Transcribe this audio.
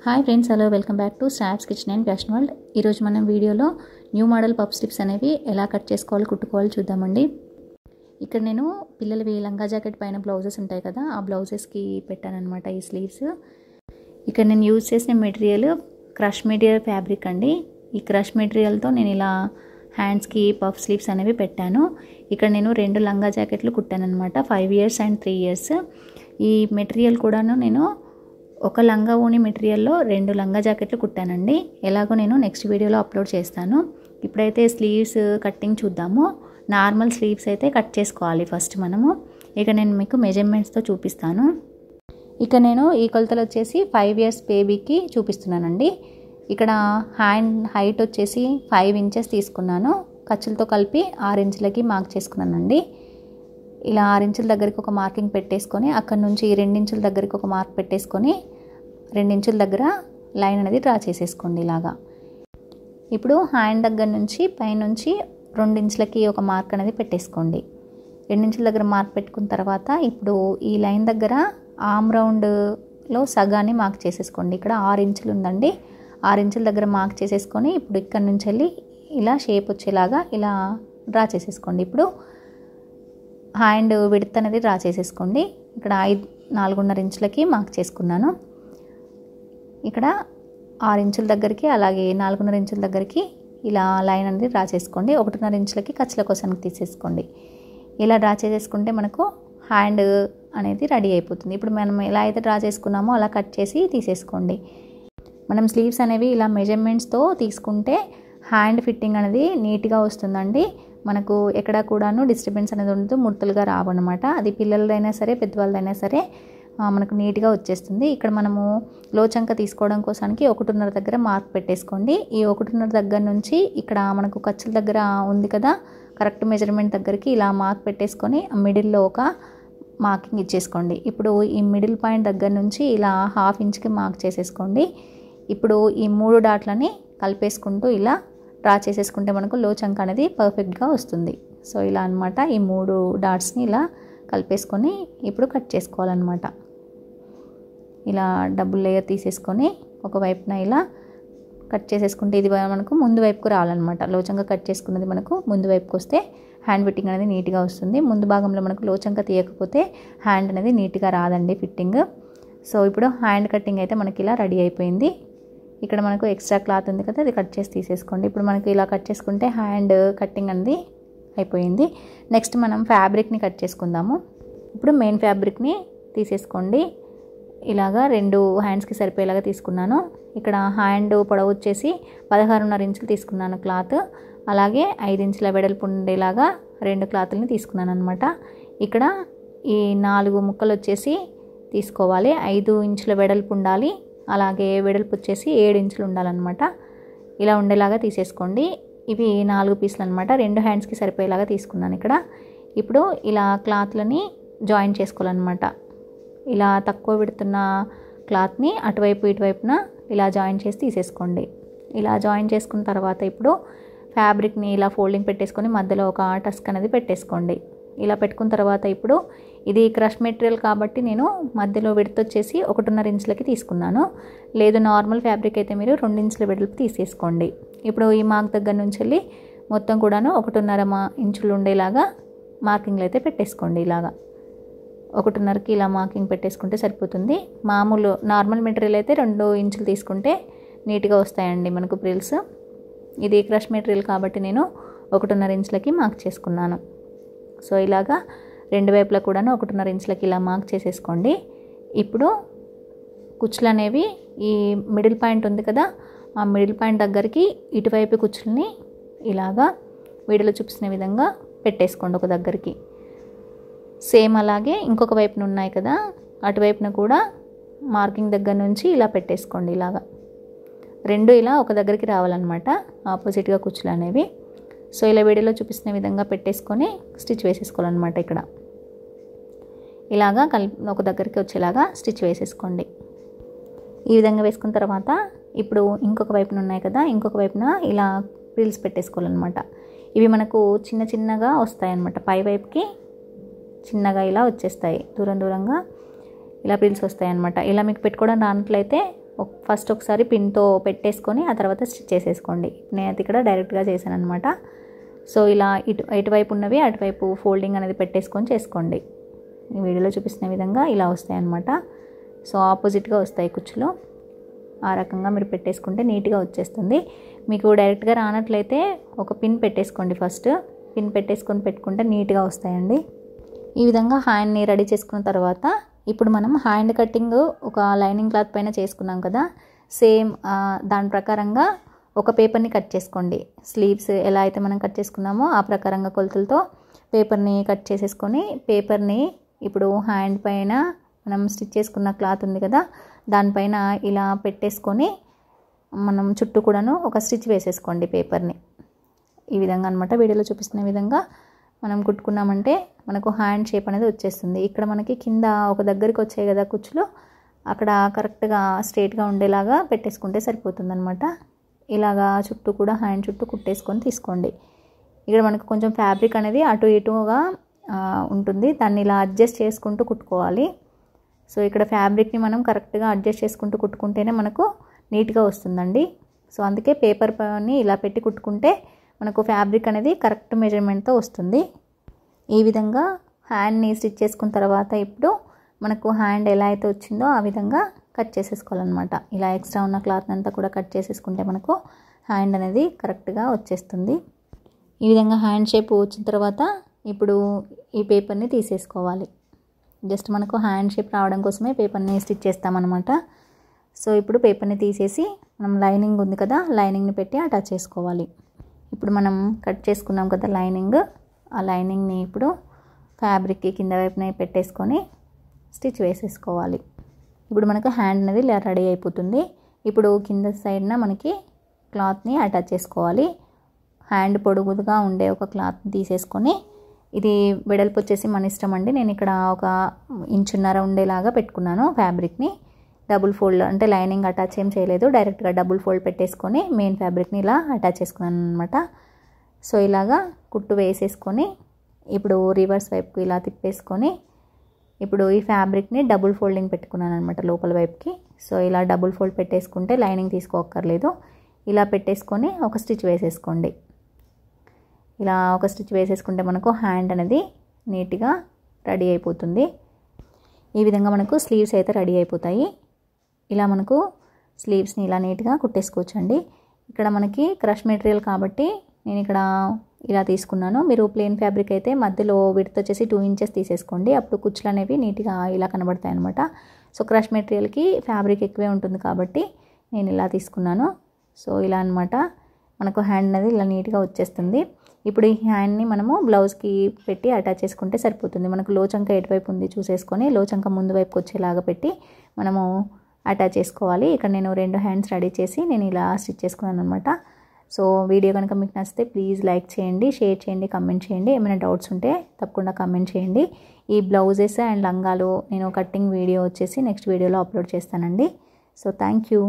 Hi friends, hello, welcome back to stars kitchen and fashion world. ఈరోజు మనం వీడియోలో new model puff slips అనేవి ఎలా కట్ చేసుకోవాలి, కుట్టుకోవాలి చూద్దామండి. ఇక్కడ నేను పిల్లలవి లంగా జాకెట్ పైన బ్లౌజెస్ ఉంటాయి కదా, ఆ బ్లౌజెస్కి పెట్టానన్నమాట ఈ స్లీవ్స్. ఇక్కడ నేను యూజ్ చేసిన మెటీరియల్ క్రష్ మెటీరియల్ ఫ్యాబ్రిక్ అండి. ఈ క్రష్ మెటీరియల్తో నేను ఇలా హ్యాండ్స్కి పఫ్ స్లీవ్స్ అనేవి పెట్టాను. ఇక్కడ నేను 2 లంగా జాకెట్లు కుట్టాను అనమాట, 5 years అండ్ 3 years. ఈ మెటీరియల్ కూడాను నేను ఒక లంగా ఓని మెటీరియల్లో 2 లంగా జాకెట్లు కుట్టానండి. ఎలాగో నేను నెక్స్ట్ వీడియోలో అప్లోడ్ చేస్తాను. ఇప్పుడైతే స్లీవ్స్ కట్టింగ్ చూద్దాము. నార్మల్ స్లీవ్స్ అయితే కట్ చేసుకోవాలి ఫస్ట్ మనము. ఇక నేను మీకు మెజర్మెంట్స్తో చూపిస్తాను. ఇక నేను ఈ కొలతలు వచ్చేసి 5 years బేబీకి చూపిస్తున్నానండి. ఇక్కడ హ్యాండ్ హైట్ వచ్చేసి 5 inches తీసుకున్నాను. ఖర్చులతో కలిపి 6 inchలకి మార్క్ చేసుకున్నానండి. ఇలా 6 inchల దగ్గరికి ఒక మార్కింగ్ పెట్టేసుకొని అక్కడ నుంచి 2 inchల దగ్గరికి ఒక మార్క్ పెట్టేసుకొని 2 inchల దగ్గర లైన్ అనేది డ్రా చేసేసుకోండి ఇలాగా. ఇప్పుడు హ్యాండ్ దగ్గర నుంచి పైనుంచి 2 inchలకి ఒక మార్క్ అనేది పెట్టేసుకోండి. 2 inchల దగ్గర మార్క్ పెట్టుకున్న తర్వాత ఇప్పుడు ఈ లైన్ దగ్గర ఆర్మ్ రౌండ్లో సగాన్ని మార్క్ చేసేసుకోండి. ఇక్కడ 6 inches ఉందండి. 6 inchల దగ్గర మార్క్ చేసేసుకొని ఇప్పుడు ఇక్కడ నుంచి వెళ్ళి ఇలా షేప్ వచ్చేలాగా ఇలా డ్రా చేసేసుకోండి. ఇప్పుడు హ్యాండ్ విడ్త్ అనేది డ్రా చేసేసుకోండి. ఇక్కడ 4.5 inchలకి మార్క్ చేసుకున్నాను. ఇక్కడ 6 inchల దగ్గరికి అలాగే 4.5 inchల దగ్గరికి ఇలా లైన్ అనేది డ్రా చేసుకోండి. 1.5 inchలకి ఖర్చుల కోసానికి తీసేసుకోండి. ఇలా డ్రా చేసేసుకుంటే మనకు హ్యాండ్ అనేది రెడీ అయిపోతుంది. ఇప్పుడు మనం ఎలా అయితే డ్రా చేసుకున్నామో అలా కట్ చేసి తీసేసుకోండి. మనం స్లీవ్స్ అనేవి ఇలా మెజర్మెంట్స్తో తీసుకుంటే హ్యాండ్ ఫిట్టింగ్ అనేది నీట్గా వస్తుందండి. మనకు ఎక్కడ కూడాను డిస్టర్బెన్స్ అనేది ఉండదు, ముడతలుగా రావన్నమాట. అది పిల్లలదైనా సరే పెద్దవాళ్ళదైనా సరే మనకు నీట్గా వచ్చేస్తుంది. ఇక్కడ మనము లోచంక తీసుకోవడం కోసానికి 1.5 దగ్గర మార్క్ పెట్టేసుకోండి. ఈ 1.5 దగ్గర నుంచి ఇక్కడ మనకు ఖర్చుల దగ్గర ఉంది కదా, కరెక్ట్ మెజర్మెంట్ దగ్గరికి ఇలా మార్క్ పెట్టేసుకొని మిడిల్లో ఒక మార్కింగ్ ఇచ్చేసుకోండి. ఇప్పుడు ఈ మిడిల్ పాయింట్ దగ్గర నుంచి ఇలా 1/2 inchకి మార్క్ చేసేసుకోండి. ఇప్పుడు ఈ 3 డాట్లని కలిపేసుకుంటూ ఇలా డ్రా చేసేసుకుంటే మనకు లోచంక అనేది పర్ఫెక్ట్గా వస్తుంది. సో ఇలా అనమాట, ఈ 3 డాట్స్ని ఇలా కలిపేసుకొని ఇప్పుడు కట్ చేసుకోవాలన్నమాట. ఇలా డబుల్ లేయర్ తీసేసుకొని ఒకవైపున ఇలా కట్ చేసేసుకుంటే ఇది మనకు ముందు వైపుకు రావాలన్నమాట. లోచంక కట్ చేసుకున్నది మనకు ముందు వైపుకి వస్తే హ్యాండ్ ఫిట్టింగ్ అనేది నీట్గా వస్తుంది. ముందు భాగంలో మనకు లోచంక తీయకపోతే హ్యాండ్ అనేది నీట్గా రాదండి ఫిట్టింగ్. సో ఇప్పుడు హ్యాండ్ కటింగ్ అయితే మనకి ఇలా రెడీ అయిపోయింది. ఇక్కడ మనకు ఎక్స్ట్రా క్లాత్ ఉంది కదా, అది కట్ చేసి తీసేసుకోండి. ఇప్పుడు మనకి ఇలా కట్ చేసుకుంటే హ్యాండ్ కటింగ్ అనేది అయిపోయింది. నెక్స్ట్ మనం ఫ్యాబ్రిక్ని కట్ చేసుకుందాము. ఇప్పుడు మెయిన్ ఫ్యాబ్రిక్ని తీసేసుకోండి. ఇలాగా 2 హ్యాండ్స్కి సరిపోయేలాగా తీసుకున్నాను. ఇక్కడ హ్యాండ్ పొడవు వచ్చేసి 16.5 inches తీసుకున్నాను క్లాత్. అలాగే 5 inchల వెడల్పు ఉండేలాగా 2 క్లాతుల్ని తీసుకున్నాను అనమాట. ఇక్కడ ఈ 4 ముక్కలు వచ్చేసి తీసుకోవాలి. 5 inchల వెడల్పు ఉండాలి, అలాగే వెడల్పు వచ్చేసి 7 inches ఉండాలన్నమాట. ఇలా ఉండేలాగా తీసేసుకోండి. ఇవి 4 పీసులు అనమాట. 2 హ్యాండ్స్కి సరిపోయేలాగా తీసుకున్నాను ఇక్కడ. ఇప్పుడు ఇలా క్లాత్లని జాయిన్ చేసుకోవాలన్నమాట. ఇలా తక్కువ పెడుతున్న క్లాత్ని అటువైపు ఇటువైపున ఇలా జాయిన్ చేసి తీసేసుకోండి. ఇలా జాయిన్ చేసుకున్న తర్వాత ఇప్పుడు ఫ్యాబ్రిక్ని ఇలా ఫోల్డింగ్ పెట్టేసుకొని మధ్యలో ఒక టస్క్ అనేది పెట్టేసుకోండి. ఇలా పెట్టుకున్న తర్వాత ఇప్పుడు ఇది క్రష్ మెటీరియల్ కాబట్టి నేను మధ్యలో విడ్త్ వచ్చేసి 1.5 inchలకి తీసుకున్నాను. లేదు నార్మల్ ఫ్యాబ్రిక్ అయితే మీరు 2 inchల వెడల్పు తీసేసుకోండి. ఇప్పుడు ఈ మార్క్ దగ్గర నుంచి వెళ్ళి మొత్తం కూడాను 1.5 inches ఉండేలాగా మార్కింగ్లు అయితే పెట్టేసుకోండి. ఇలాగా 1.5కి ఇలా మార్కింగ్ పెట్టేసుకుంటే సరిపోతుంది. మామూలు నార్మల్ మెటీరియల్ అయితే 2 inches తీసుకుంటే నీట్గా వస్తాయండి మనకు ప్రిల్స్. ఇది క్రష్ మెటీరియల్ కాబట్టి నేను 1.5 inchలకి మార్క్ చేసుకున్నాను. సో ఇలాగా 2 వైపులా కూడాను 1.5 inchలకి ఇలా మార్క్ చేసేసుకోండి. ఇప్పుడు కుచ్చులు అనేవి ఈ మిడిల్ పాయింట్ ఉంది కదా, ఆ మిడిల్ పాయింట్ దగ్గరికి ఇటువైపు కుచ్చుల్ని ఇలాగా వీడియోలో చూపిస్తున్న విధంగా పెట్టేసుకోండి ఒక దగ్గరికి. సేమ్ అలాగే ఇంకొక వైపున ఉన్నాయి కదా, అటువైపున కూడా మార్కింగ్ దగ్గర నుంచి ఇలా పెట్టేసుకోండి. ఇలాగా 2 ఇలా ఒక దగ్గరికి రావాలన్నమాట, ఆపోజిట్గా కుచ్చులు అనేవి. సో ఇలా వీడియోలో చూపిస్తున్న విధంగా పెట్టేసుకొని స్టిచ్ వేసేసుకోవాలన్నమాట. ఇక్కడ ఇలాగా ఒక దగ్గరికి వచ్చేలాగా స్టిచ్ వేసేసుకోండి. ఈ విధంగా వేసుకున్న తర్వాత ఇప్పుడు ఇంకొక వైపున ఉన్నాయి కదా, ఇంకొక వైపున ఇలా ప్రిల్స్ పెట్టేసుకోవాలన్నమాట. ఇవి మనకు చిన్న చిన్నగా వస్తాయన్నమాట, పై వైపుకి చిన్నగా ఇలా వచ్చేస్తాయి, దూరంగా ఇలా ప్రిల్స్ వస్తాయి అన్నమాట. ఇలా మీకు పెట్టుకోవడం రానట్లయితే ఫస్ట్ ఒకసారి పిన్తో పెట్టేసుకొని ఆ తర్వాత స్టిచ్ చేసేసుకోండి. నేనైతే ఇక్కడ డైరెక్ట్గా చేశాను అనమాట. సో ఇలా ఇటువైపు ఉన్నవి అటువైపు ఫోల్డింగ్ అనేది పెట్టేసుకొని చేసుకోండి. ఈ వీడియోలో చూపిస్తున్న విధంగా ఇలా వస్తాయి అన్నమాట. సో ఆపోజిట్గా వస్తాయి కుచ్చులు. ఆ రకంగా మీరు పెట్టేసుకుంటే నీట్గా వచ్చేస్తుంది. మీకు డైరెక్ట్గా రానట్లయితే ఒక పిన్ పెట్టేసుకోండి. ఫస్ట్ పిన్ పెట్టేసుకొని పెట్టుకుంటే నీట్గా వస్తాయండి. ఈ విధంగా హ్యాండ్ని రెడీ చేసుకున్న తర్వాత ఇప్పుడు మనం హ్యాండ్ కటింగ్ ఒక లైనింగ్ క్లాత్ పైన చేసుకున్నాం కదా, సేమ్ దాని ప్రకారంగా ఒక పేపర్ని కట్ చేసుకోండి. స్లీవ్స్ ఎలా అయితే మనం కట్ చేసుకున్నామో ఆ ప్రకారంగా కొలతలతో పేపర్ని కట్ చేసేసుకొని పేపర్ని ఇప్పుడు హ్యాండ్ పైన మనం స్టిచ్ చేసుకున్న క్లాత్ ఉంది కదా దానిపైన ఇలా పెట్టేసుకొని మనం చుట్టూ కూడాను ఒక స్టిచ్ వేసేసుకోండి పేపర్ని. ఈ విధంగా అనమాట వీడియోలో చూపిస్తున్న విధంగా మనం కుట్టుకున్నామంటే మనకు హ్యాండ్ షేప్ అనేది వచ్చేస్తుంది. ఇక్కడ మనకి కింద ఒక దగ్గరికి వచ్చాయి కదా కుచ్చులు, అక్కడ కరెక్ట్గా స్ట్రైట్గా ఉండేలాగా పెట్టేసుకుంటే సరిపోతుందన్నమాట. ఇలాగా చుట్టూ కూడా హ్యాండ్ చుట్టూ కుట్టేసుకొని తీసుకోండి. ఇక్కడ మనకు కొంచెం ఫ్యాబ్రిక్ అనేది అటు ఇటుగా ఉంటుంది, దాన్ని ఇలా అడ్జస్ట్ చేసుకుంటూ కుట్టుకోవాలి. సో ఇక్కడ ఫ్యాబ్రిక్ని మనం కరెక్ట్గా అడ్జస్ట్ చేసుకుంటూ కుట్టుకుంటేనే మనకు నీట్గా వస్తుందండి. సో అందుకే పేపర్ని ఇలా పెట్టి కుట్టుకుంటే మనకు ఫ్యాబ్రిక్ అనేది కరెక్ట్ మెజర్మెంట్తో వస్తుంది. ఈ విధంగా హ్యాండ్ని స్టిచ్ చేసుకున్న తర్వాత ఇప్పుడు మనకు హ్యాండ్ ఎలా అయితే వచ్చిందో ఆ విధంగా కట్ చేసేసుకోవాలన్నమాట. ఇలా ఎక్స్ట్రా ఉన్న క్లాత్ అంతా కూడా కట్ చేసేసుకుంటే మనకు హ్యాండ్ అనేది కరెక్ట్గా వచ్చేస్తుంది. ఈ విధంగా హ్యాండ్ షేప్ వచ్చిన తర్వాత ఇప్పుడు ఈ పేపర్ని తీసేసుకోవాలి. జస్ట్ మనకు హ్యాండ్ షేప్ రావడం కోసమే పేపర్ని స్టిచ్ చేస్తామన్నమాట. సో ఇప్పుడు పేపర్ని తీసేసి మనం లైనింగ్ ఉంది కదా లైనింగ్ని పెట్టి అటాచ్ చేసుకోవాలి. ఇప్పుడు మనం కట్ చేసుకున్నాం కదా లైనింగ్, ఆ లైనింగ్ని ఇప్పుడు ఫ్యాబ్రిక్కి కింద వైపున పెట్టేసుకొని స్టిచ్ వేసేసుకోవాలి. ఇప్పుడు మనకు హ్యాండ్ అనేది ఇలా రెడీ అయిపోతుంది. ఇప్పుడు కింద సైడ్న మనకి క్లాత్ని అటాచ్ చేసుకోవాలి. హ్యాండ్ పొడుగుగా ఉండే ఒక క్లాత్ని తీసేసుకొని, ఇది వెడల్పు వచ్చేసి మన ఇష్టం అండి. నేను ఇక్కడ ఒక 1.5 ఇంచ్ ఉండేలాగా పెట్టుకున్నాను ఫ్యాబ్రిక్ని. డబుల్ ఫోల్డ్ అంటే లైనింగ్ అటాచ్ ఏం చేయలేదు, డైరెక్ట్గా డబుల్ ఫోల్డ్ పెట్టేసుకొని మెయిన్ ఫ్యాబ్రిక్ని ఇలా అటాచ్ చేసుకున్నాను అనమాట. సో ఇలాగా కుట్టు వేసేసుకొని ఇప్పుడు రివర్స్ వైపుకి ఇలా తిప్పేసుకొని ఇప్పుడు ఈ ఫ్యాబ్రిక్ని డబుల్ ఫోల్డింగ్ పెట్టుకున్నాను అనమాట లోపల వైపుకి. సో ఇలా డబుల్ ఫోల్డ్ పెట్టేసుకుంటే లైనింగ్ తీసుకోక్కర్లేదు. ఇలా పెట్టేసుకొని ఒక స్టిచ్ వేసేసుకోండి. ఇలా ఒక స్టిచ్ వేసేసుకుంటే మనకు హ్యాండ్ అనేది నీట్గా రెడీ అయిపోతుంది. ఈ విధంగా మనకు స్లీవ్స్ అయితే రెడీ అయిపోతాయి. ఇలా మనకు స్లీవ్స్ని ఇలా నీట్గా కుట్టేసుకోవచ్చండి. ఇక్కడ మనకి క్రష్ మెటీరియల్ కాబట్టి నేను ఇక్కడ ఇలా తీసుకున్నాను. మీరు ప్లెయిన్ ఫ్యాబ్రిక్ అయితే మధ్యలో విడ్త్ వచ్చేసి 2 ఇంచెస్ తీసేసుకోండి. అప్పుడు కుచ్చులు అనేవి నీట్గా ఇలా కనబడతాయి అనమాట. సో క్రష్ మెటీరియల్కి ఫ్యాబ్రిక్ ఎక్కువే ఉంటుంది కాబట్టి నేను ఇలా తీసుకున్నాను. సో ఇలా అనమాట మనకు హ్యాండ్ అనేది ఇలా నీట్గా వచ్చేస్తుంది. ఇప్పుడు ఈ హ్యాండ్ని మనము బ్లౌజ్కి పెట్టి అటాచ్ చేసుకుంటే సరిపోతుంది. మనకు లోచంక ఎటువైపు ఉంది చూసేసుకొని లోచంక ముందు వైపుకి వచ్చేలాగా పెట్టి మనము అటాచ్ చేసుకోవాలి. ఇక్కడ నేను 2 హ్యాండ్స్ రెడీ చేసి నేను ఇలా స్టిచ్ చేసుకున్నాను అనమాట. సో వీడియో కనుక మీకు నచ్చితే ప్లీజ్ లైక్ చేయండి, షేర్ చేయండి, కమెంట్ చేయండి. ఏమైనా డౌట్స్ ఉంటే తప్పకుండా కమెంట్ చేయండి. ఈ బ్లౌజెస్ అండ్ లంగాలు నేను కటింగ్ వీడియో వచ్చేసి నెక్స్ట్ వీడియోలో అప్లోడ్ చేస్తానండి. So thank you.